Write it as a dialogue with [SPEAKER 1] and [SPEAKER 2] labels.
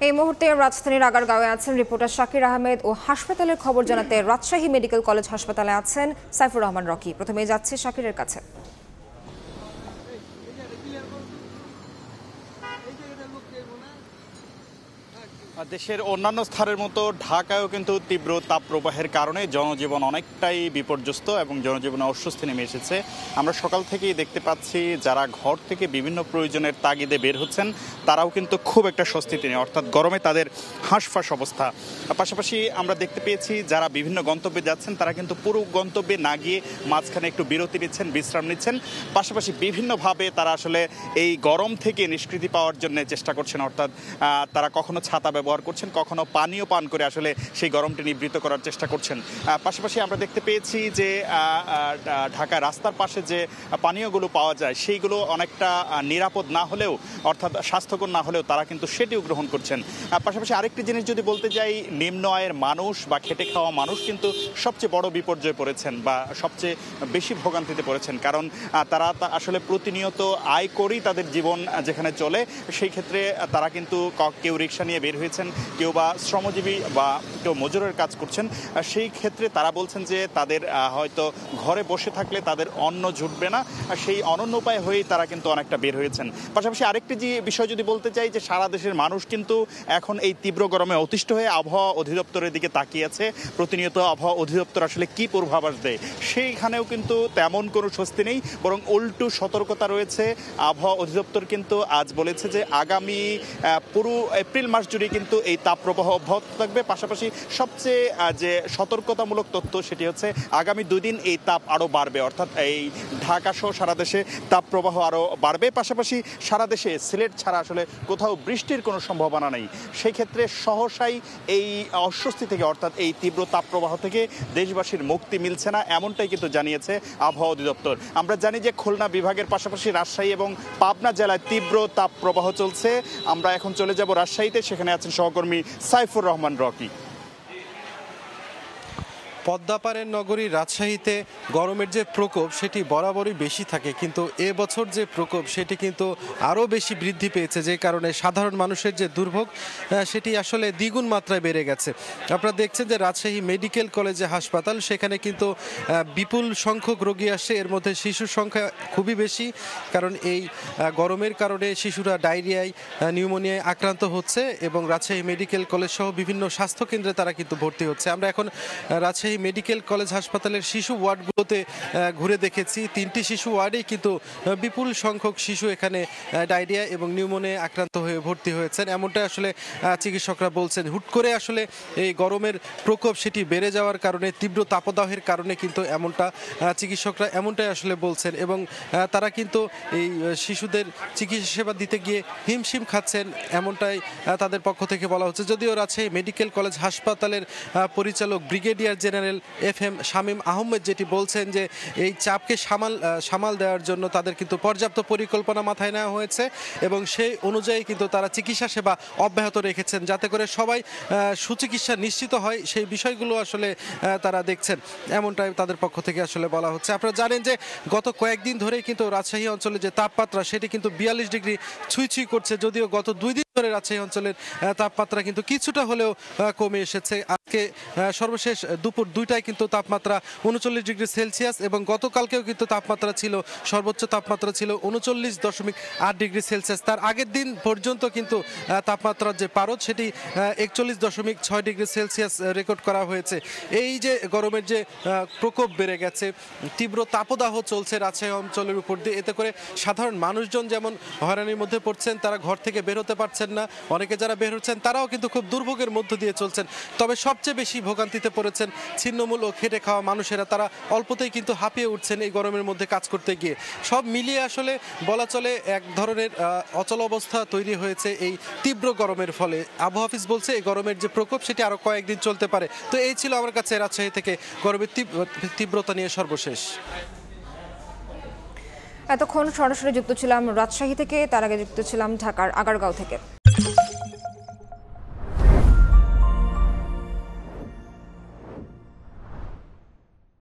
[SPEAKER 1] এই মুহূর্তে রাজধানীর আগারগাঁওয়ে আছেন রিপোর্টার শাকির আহমেদ ও হাসপাতালের খবর জানাতে রাজশাহী মেডিকেল কলেজ হাসপাতালে আছেন সাইফুর রহমান রকি। প্রথমেই যাচ্ছি শাকিরের কাছে।
[SPEAKER 2] দেশের অন্যান্য স্থানের মতো ঢাকায়ও কিন্তু তীব্র তাপপ্রবাহের কারণে জনজীবন অনেকটাই বিপর্যস্ত এবং জনজীবনে অস্বস্তি নেমে এসেছে। আমরা সকাল থেকেই দেখতে পাচ্ছি যারা ঘর থেকে বিভিন্ন প্রয়োজনের তাগিদে বের হচ্ছেন তারাও কিন্তু খুব একটা স্বস্তিতে নেই, অর্থাৎ গরমে তাদের হাঁসফাঁস অবস্থা। পাশাপাশি আমরা দেখতে পেয়েছি যারা বিভিন্ন গন্তব্যে যাচ্ছেন তারা কিন্তু পুরো গন্তব্যে না গিয়ে মাঝখানে একটু বিরতি নিচ্ছেন, বিশ্রাম নিচ্ছেন। পাশাপাশি বিভিন্নভাবে তারা আসলে এই গরম থেকে নিষ্কৃতি পাওয়ার জন্য চেষ্টা করছেন, অর্থাৎ তারা কখনো ছাতা ব্যবহার করছেন, কখনো পানীয় পান করে আসলে সেই গরমটি নিবৃত্ত করার চেষ্টা করছেন। পাশাপাশি আমরা দেখতে পেয়েছি যে ঢাকা রাস্তার পাশে যে পানীয়গুলো পাওয়া যায় সেইগুলো অনেকটা নিরাপদ না হলেও, অর্থাৎ স্বাস্থ্যকর না হলেও তারা কিন্তু সেটিও গ্রহণ করছেন। পাশাপাশি আরেকটি জিনিস যদি বলতে যাই, নিম্ন আয়ের মানুষ বা খেটে খাওয়া মানুষ কিন্তু সবচেয়ে বড় বিপর্যয়ে পড়েছেন বা সবচেয়ে বেশি ভোগান্তিতে পড়েছেন, কারণ তারা আসলে প্রতিনিয়ত আয় করেই তাদের জীবন যেখানে চলে। সেই ক্ষেত্রে তারা কিন্তু কেউ রিক্সা নিয়ে বের হয়েছেন, কেউ বা শ্রমজীবী বা কেউ মজুরের কাজ করছেন। সেই ক্ষেত্রে তারা বলছেন যে তাদের হয়তো ঘরে বসে থাকলে তাদের অন্ন জুটবে না, সেই অনন্য উপায় হয়েই তারা কিন্তু অনেকটা বের হয়েছেন। পাশাপাশি আরেকটি যে বিষয় যদি বলতে চাই, যে সারা দেশের মানুষ কিন্তু এখন এই তীব্র গরমে অতিষ্ঠ হয়ে আবহাওয়া অধিদপ্তরের দিকে তাকিয়ে আছে। প্রতিনিয়ত আবহাওয়া অধিদপ্তর আসলে কি পূর্বাভাস দেয়, সেইখানেও কিন্তু তেমন কোনো স্বস্তি নেই, বরং উল্টো সতর্কতা রয়েছে। আবহাওয়া অধিদপ্তর কিন্তু আজ বলেছে যে আগামী পুরো এপ্রিল মাস জুড়ে কিন্তু এই তাপপ্রবাহ অব্যাহত থাকবে। পাশাপাশি সবচেয়ে যে সতর্কতামূলক তথ্য সেটি হচ্ছে আগামী 2 দিন এই তাপ আরও বাড়বে, অর্থাৎ এই ঢাকা সহ সারা দেশে তাপপ্রবাহ আরও বাড়বে। পাশাপাশি সারা দেশে সিলেট ছাড়া আসলে কোথাও বৃষ্টির কোনো সম্ভাবনা নেই। সেই ক্ষেত্রে সহসাই এই অস্বস্তি থেকে, অর্থাৎ এই তীব্র তাপপ্রবাহ থেকে দেশবাসীর মুক্তি মিলছে না, এমনটাই কিন্তু জানিয়েছে আবহাওয়া অধিদপ্তর। আমরা জানি যে খুলনা বিভাগের পাশাপাশি রাজশাহী এবং পাবনা জেলায় তীব্র তাপপ্রবাহ চলছে। আমরা এখন চলে যাব রাজশাহীতে, সেখানে আছেন সহকর্মী সাইফুর রহমান রকি।
[SPEAKER 3] পদ্মাপাড়ের নগরী রাজশাহীতে গরমের যে প্রকোপ সেটি বরাবরই বেশি থাকে, কিন্তু এবছর যে প্রকোপ সেটি কিন্তু আরও বেশি বৃদ্ধি পেয়েছে, যে কারণে সাধারণ মানুষের যে দুর্ভোগ সেটি আসলে দ্বিগুণ মাত্রায় বেড়ে গেছে। আপনারা দেখছেন যে রাজশাহী মেডিকেল কলেজে হাসপাতাল, সেখানে কিন্তু বিপুল সংখ্যক রোগী আসে, এর মধ্যে শিশুর সংখ্যা খুবই বেশি, কারণ এই গরমের কারণে শিশুরা ডায়রিয়ায়, নিউমোনিয়ায় আক্রান্ত হচ্ছে এবং রাজশাহী মেডিকেল কলেজ সহ বিভিন্ন স্বাস্থ্যকেন্দ্রে তারা কিন্তু ভর্তি হচ্ছে। আমরা এখন রাজশাহী মেডিকেল কলেজ হাসপাতালের শিশু ওয়ার্ডগুলোতে ঘুরে দেখেছি। 3টি শিশু ওয়ার্ডেই কিন্তু বিপুল সংখ্যক শিশু এখানে ডায়রিয়া এবং নিউমোনিয়ায় আক্রান্ত হয়ে ভর্তি হয়েছেন, এমনটাই আসলে চিকিৎসকরা বলছেন। হুট করে আসলে এই গরমের প্রকোপ সেটি বেড়ে যাওয়ার কারণে, তীব্র তাপদাহের কারণে কিন্তু চিকিৎসকরা এমনটাই আসলে বলছেন, এবং তারা কিন্তু এই শিশুদের চিকিৎসা সেবা দিতে গিয়ে হিমশিম খাচ্ছেন, এমনটাই তাদের পক্ষ থেকে বলা হচ্ছে। যদিও রাজশাহী মেডিকেল কলেজ হাসপাতালের পরিচালক brigadier general FM Shamim Ahmed যেটি বলছেন যে এই চাপকে সামাল দেওয়ার জন্য তাদের কিন্তু পর্যাপ্ত পরিকল্পনা মাথায় নেওয়া হয়েছে এবং সেই অনুযায়ী কিন্তু তারা চিকিৎসা সেবা অব্যাহত রেখেছেন, যাতে করে সবাই সুচিকিৎসা নিশ্চিত হয়, সেই বিষয়গুলো আসলে তারা দেখছেন, এমনটাই তাদের পক্ষ থেকে আসলে বলা হচ্ছে। আপনারা জানেন যে গত কয়েকদিন ধরেই কিন্তু রাজশাহী অঞ্চলে যে তাপমাত্রা সেটি কিন্তু 42 ডিগ্রি ছুঁই করছে, যদিও গত 2 দিন ধরে রাজশাহী অঞ্চলের তাপমাত্রা কিন্তু কিছুটা হলেও কমে এসেছে। আজকে সর্বশেষ দুপুর 2টায় কিন্তু তাপমাত্রা 39 ডিগ্রি সেলসিয়াস, এবং গতকালকেও কিন্তু তাপমাত্রা ছিল, সর্বোচ্চ তাপমাত্রা ছিল 39.8 ডিগ্রি সেলসিয়াস। তার আগের দিন পর্যন্ত কিন্তু তাপমাত্রার যে পারদ সেটি 41.6 ডিগ্রি সেলসিয়াস রেকর্ড করা হয়েছে। এই যে গরমের যে প্রকোপ বেড়ে গেছে, তীব্র তাপদাহ চলছে রাজশাহী অঞ্চলের উপর দিয়ে, এতে করে সাধারণ মানুষজন যেমন হয়রানির মধ্যে পড়ছেন, তারা ঘর থেকে বের হতে পারছেন না, অনেকে যারা বের হচ্ছেন তারাও কিন্তু খুব দুর্ভোগের মধ্য দিয়ে চলছেন। তবে সবচেয়ে বেশি ভোগান্তিতে পড়েছেন ছিন্নমূল ও খেটে খাওয়া মানুষেরা, তারা অল্পতেই কিন্তু হাঁপিয়ে উঠছেন এই গরমের মধ্যে কাজ করতে গিয়ে। সব মিলিয়ে আসলে বলা চলে এক ধরনের অচল অবস্থা তৈরি হয়েছে এই তীব্র গরমের ফলে। আবহাওয়া অফিস বলছে এই গরমের যে প্রকোপ সেটি আরও কয়েকদিন চলতে পারে। তো এই ছিল আমার কাছে রাজশাহী থেকে গরমের তীব্রতা নিয়ে সর্বশেষ।
[SPEAKER 1] এতক্ষণ সরাসরি যুক্ত ছিলাম রাজশাহী থেকে, তার আগে যুক্ত ছিলাম ঢাকার আগারগাঁও থেকে।